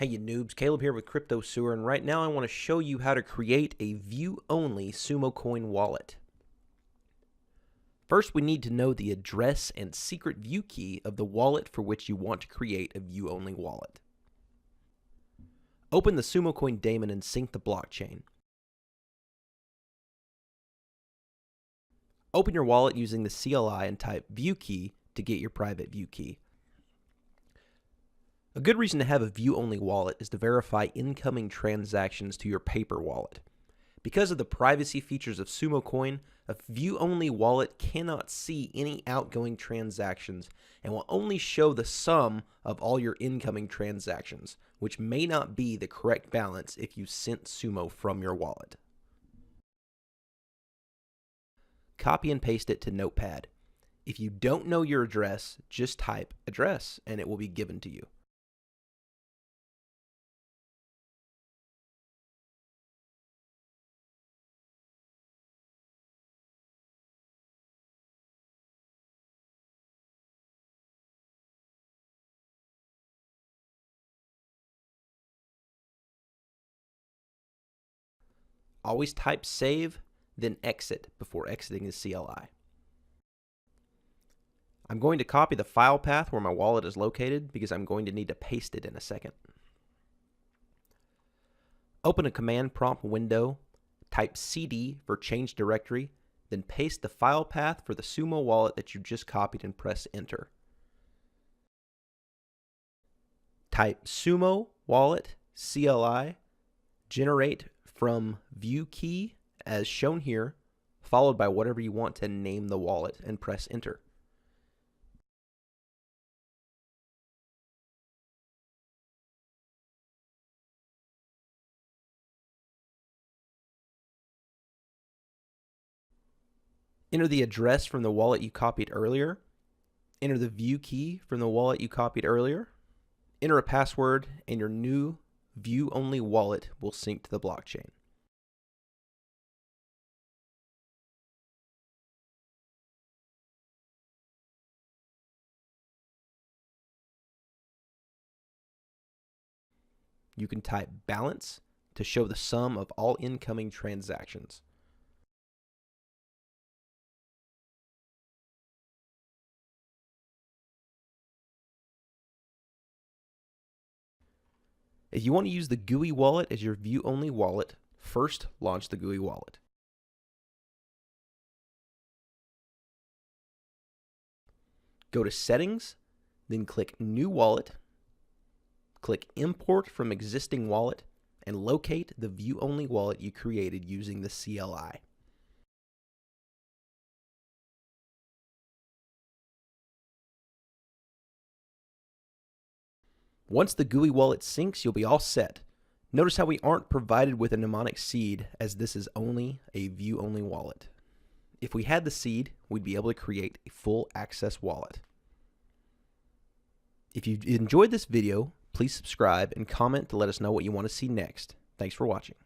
Hey you noobs, Caleb here with Crypto Sewer, and right now I want to show you how to create a view-only Sumokoin wallet. First, we need to know the address and secret view key of the wallet for which you want to create a view-only wallet. Open the Sumokoin daemon and sync the blockchain. Open your wallet using the CLI and type view key to get your private view key. A good reason to have a view-only wallet is to verify incoming transactions to your paper wallet. Because of the privacy features of Sumokoin, a view-only wallet cannot see any outgoing transactions and will only show the sum of all your incoming transactions, which may not be the correct balance if you sent Sumo from your wallet. Copy and paste it to Notepad. If you don't know your address, just type address and it will be given to you. Always type save, then exit before exiting the CLI. I'm going to copy the file path where my wallet is located because I'm going to need to paste it in a second. Open a command prompt window, type cd for change directory, then paste the file path for the Sumo wallet that you just copied and press enter. Type sumo wallet CLI, generate from view key as shown here, followed by whatever you want to name the wallet, and press enter. Enter the address from the wallet you copied earlier. Enter the view key from the wallet you copied earlier. Enter a password, and your new view-only wallet will sync to the blockchain. You can type balance to show the sum of all incoming transactions. If you want to use the GUI wallet as your view-only wallet, first launch the GUI wallet. Go to Settings, then click New Wallet, click Import from Existing Wallet, and locate the view-only wallet you created using the CLI. Once the GUI wallet syncs, you'll be all set. Notice how we aren't provided with a mnemonic seed, as this is only a view-only wallet. If we had the seed, we'd be able to create a full access wallet. If you enjoyed this video, please subscribe and comment to let us know what you want to see next. Thanks for watching.